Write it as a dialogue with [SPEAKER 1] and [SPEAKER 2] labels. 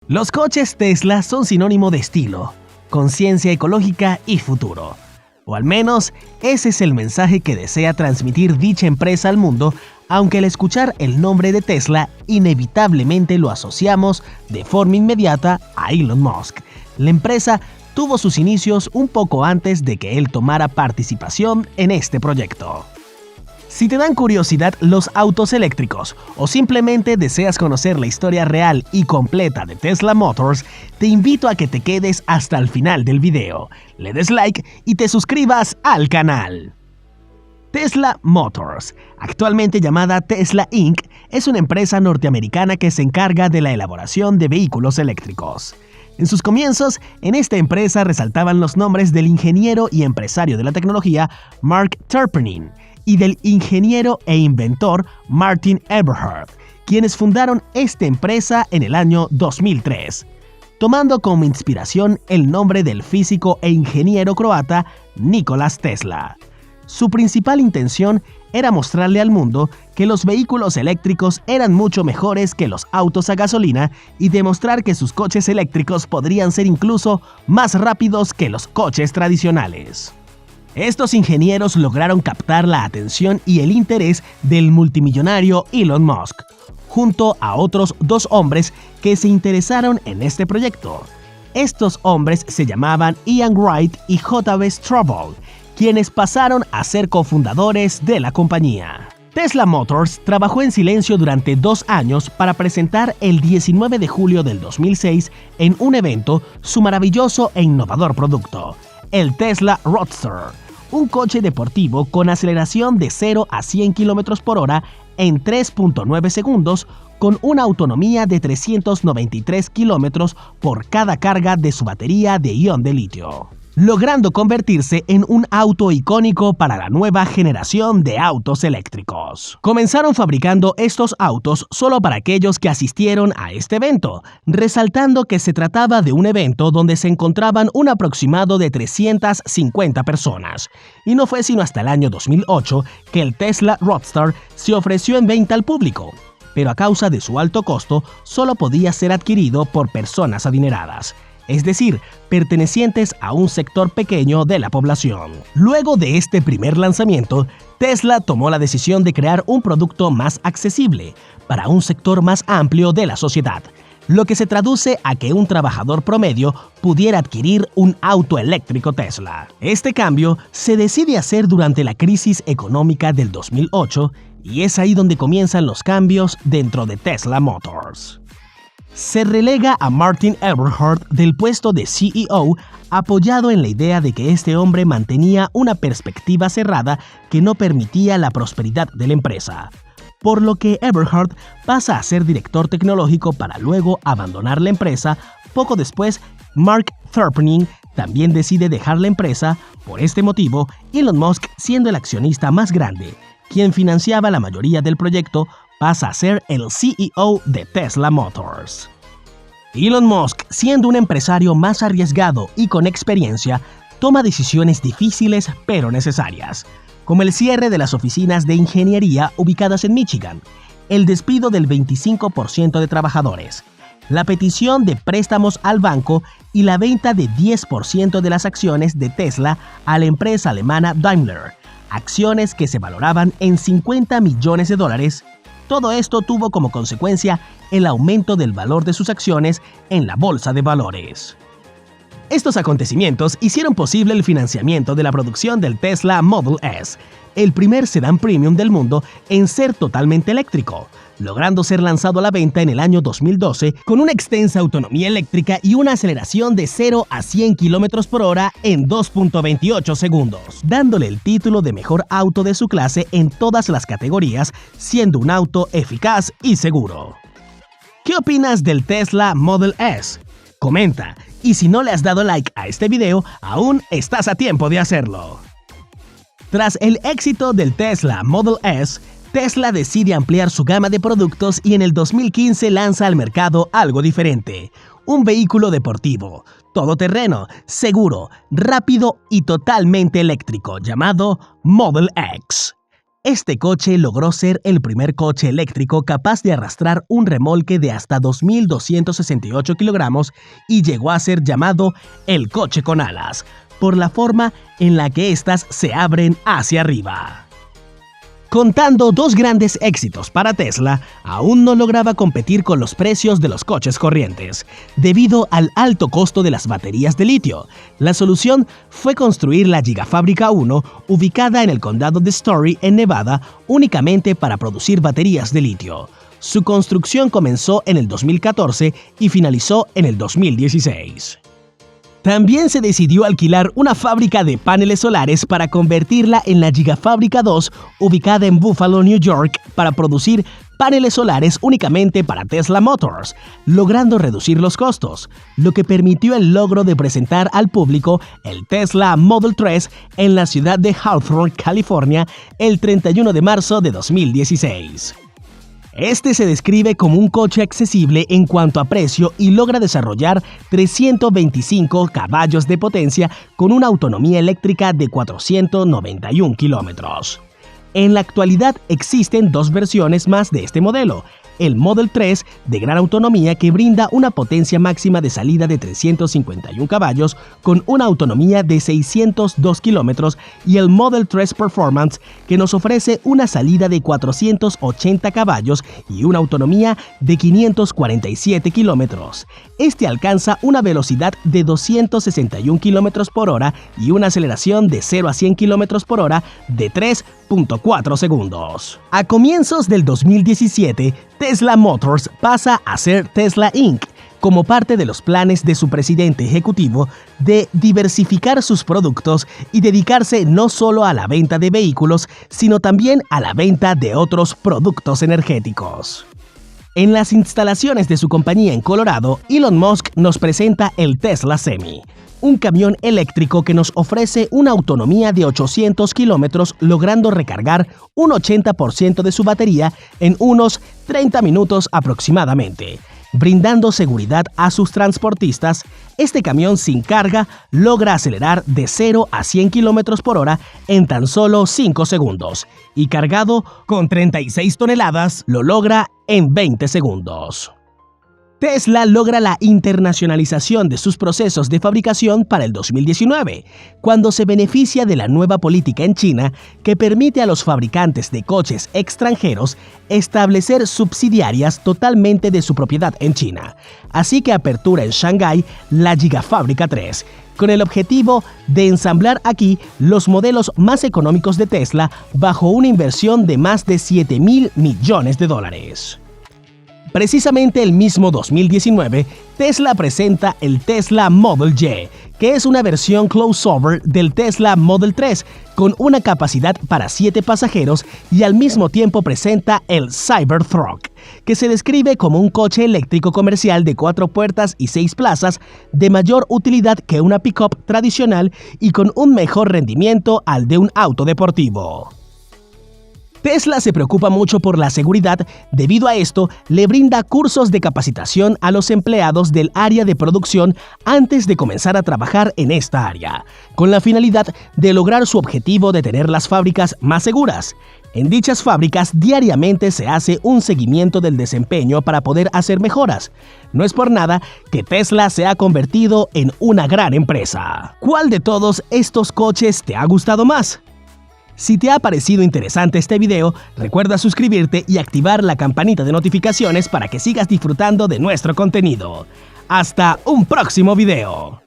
[SPEAKER 1] Los coches Tesla son sinónimo de estilo, conciencia ecológica y futuro. O al menos, ese es el mensaje que desea transmitir dicha empresa al mundo, aunque al escuchar el nombre de Tesla, inevitablemente lo asociamos de forma inmediata a Elon Musk. La empresa tuvo sus inicios un poco antes de que él tomara participación en este proyecto. Si te dan curiosidad los autos eléctricos o simplemente deseas conocer la historia real y completa de Tesla Motors, te invito a que te quedes hasta el final del video, le des like y te suscribas al canal. Tesla Motors, actualmente llamada Tesla Inc., es una empresa norteamericana que se encarga de la elaboración de vehículos eléctricos. En sus comienzos, en esta empresa resaltaban los nombres del ingeniero y empresario de la tecnología Mark Tarpenning y del ingeniero e inventor Martin Eberhard, quienes fundaron esta empresa en el año 2003, tomando como inspiración el nombre del físico e ingeniero croata Nikola Tesla. Su principal intención era mostrarle al mundo que los vehículos eléctricos eran mucho mejores que los autos a gasolina y demostrar que sus coches eléctricos podrían ser incluso más rápidos que los coches tradicionales. Estos ingenieros lograron captar la atención y el interés del multimillonario Elon Musk, junto a otros dos hombres que se interesaron en este proyecto. Estos hombres se llamaban Ian Wright y J.B. Straubel, quienes pasaron a ser cofundadores de la compañía. Tesla Motors trabajó en silencio durante 2 años para presentar el 19 de julio del 2006 en un evento su maravilloso e innovador producto, el Tesla Roadster, un coche deportivo con aceleración de 0 a 100 km/h en 3.9 segundos con una autonomía de 393 km por cada carga de su batería de ion de litio, logrando convertirse en un auto icónico para la nueva generación de autos eléctricos. Comenzaron fabricando estos autos solo para aquellos que asistieron a este evento, resaltando que se trataba de un evento donde se encontraban un aproximado de 350 personas, y no fue sino hasta el año 2008 que el Tesla Roadster se ofreció en venta al público, pero a causa de su alto costo solo podía ser adquirido por personas adineradas, es decir, pertenecientes a un sector pequeño de la población. Luego de este primer lanzamiento, Tesla tomó la decisión de crear un producto más accesible para un sector más amplio de la sociedad, lo que se traduce a que un trabajador promedio pudiera adquirir un auto eléctrico Tesla. Este cambio se decide hacer durante la crisis económica del 2008 y es ahí donde comienzan los cambios dentro de Tesla Motors. Se relega a Martin Eberhard del puesto de CEO, apoyado en la idea de que este hombre mantenía una perspectiva cerrada que no permitía la prosperidad de la empresa, por lo que Eberhard pasa a ser director tecnológico para luego abandonar la empresa. Poco después, Mark Tarpenning también decide dejar la empresa. Por este motivo, Elon Musk, siendo el accionista más grande, quien financiaba la mayoría del proyecto, pasa a ser el CEO de Tesla Motors. Elon Musk, siendo un empresario más arriesgado y con experiencia, toma decisiones difíciles pero necesarias, como el cierre de las oficinas de ingeniería ubicadas en Michigan, el despido del 25% de trabajadores, la petición de préstamos al banco y la venta de 10% de las acciones de Tesla a la empresa alemana Daimler, acciones que se valoraban en $50 millones. Todo esto tuvo como consecuencia el aumento del valor de sus acciones en la bolsa de valores. Estos acontecimientos hicieron posible el financiamiento de la producción del Tesla Model S, el primer sedán premium del mundo en ser totalmente eléctrico, logrando ser lanzado a la venta en el año 2012 con una extensa autonomía eléctrica y una aceleración de 0 a 100 km/h en 2.28 segundos, dándole el título de mejor auto de su clase en todas las categorías, siendo un auto eficaz y seguro. ¿Qué opinas del Tesla Model S? Comenta, y si no le has dado like a este video, aún estás a tiempo de hacerlo. Tras el éxito del Tesla Model S, Tesla decide ampliar su gama de productos y en el 2015 lanza al mercado algo diferente: un vehículo deportivo, todoterreno, seguro, rápido y totalmente eléctrico, llamado Model X. Este coche logró ser el primer coche eléctrico capaz de arrastrar un remolque de hasta 2.268 kilogramos y llegó a ser llamado el coche con alas, por la forma en la que éstas se abren hacia arriba. Contando dos grandes éxitos para Tesla, aún no lograba competir con los precios de los coches corrientes, debido al alto costo de las baterías de litio. La solución fue construir la Gigafábrica 1, ubicada en el condado de Story, en Nevada, únicamente para producir baterías de litio. Su construcción comenzó en el 2014 y finalizó en el 2016. También se decidió alquilar una fábrica de paneles solares para convertirla en la Gigafábrica 2, ubicada en Buffalo, New York, para producir paneles solares únicamente para Tesla Motors, logrando reducir los costos, lo que permitió el logro de presentar al público el Tesla Model 3 en la ciudad de Hawthorne, California, el 31 de marzo de 2016. Este se describe como un coche accesible en cuanto a precio y logra desarrollar 325 caballos de potencia con una autonomía eléctrica de 491 kilómetros. En la actualidad existen dos versiones más de este modelo: el Model 3 de gran autonomía, que brinda una potencia máxima de salida de 351 caballos con una autonomía de 602 kilómetros, y el Model 3 Performance, que nos ofrece una salida de 480 caballos y una autonomía de 547 kilómetros. Este alcanza una velocidad de 261 kilómetros por hora y una aceleración de 0 a 100 kilómetros por hora de 3.4 segundos. A comienzos del 2017, Tesla Motors pasa a ser Tesla Inc., como parte de los planes de su presidente ejecutivo de diversificar sus productos y dedicarse no solo a la venta de vehículos, sino también a la venta de otros productos energéticos. En las instalaciones de su compañía en Colorado, Elon Musk nos presenta el Tesla Semi, un camión eléctrico que nos ofrece una autonomía de 800 kilómetros, logrando recargar un 80% de su batería en unos 30 minutos aproximadamente. Brindando seguridad a sus transportistas, este camión sin carga logra acelerar de 0 a 100 kilómetros por hora en tan solo 5 segundos, y cargado con 36 toneladas lo logra en 20 segundos. Tesla logra la internacionalización de sus procesos de fabricación para el 2019, cuando se beneficia de la nueva política en China que permite a los fabricantes de coches extranjeros establecer subsidiarias totalmente de su propiedad en China, así que apertura en Shanghái la Gigafábrica 3, con el objetivo de ensamblar aquí los modelos más económicos de Tesla bajo una inversión de más de $7.000 millones. Precisamente el mismo 2019, Tesla presenta el Tesla Model Y, que es una versión crossover del Tesla Model 3 con una capacidad para 7 pasajeros, y al mismo tiempo presenta el Cybertruck, que se describe como un coche eléctrico comercial de 4 puertas y 6 plazas, de mayor utilidad que una pick-up tradicional y con un mejor rendimiento al de un auto deportivo. Tesla se preocupa mucho por la seguridad. Debido a esto, le brinda cursos de capacitación a los empleados del área de producción antes de comenzar a trabajar en esta área, con la finalidad de lograr su objetivo de tener las fábricas más seguras. En dichas fábricas diariamente se hace un seguimiento del desempeño para poder hacer mejoras. No es por nada que Tesla se ha convertido en una gran empresa. ¿Cuál de todos estos coches te ha gustado más? Si te ha parecido interesante este video, recuerda suscribirte y activar la campanita de notificaciones para que sigas disfrutando de nuestro contenido. ¡Hasta un próximo video!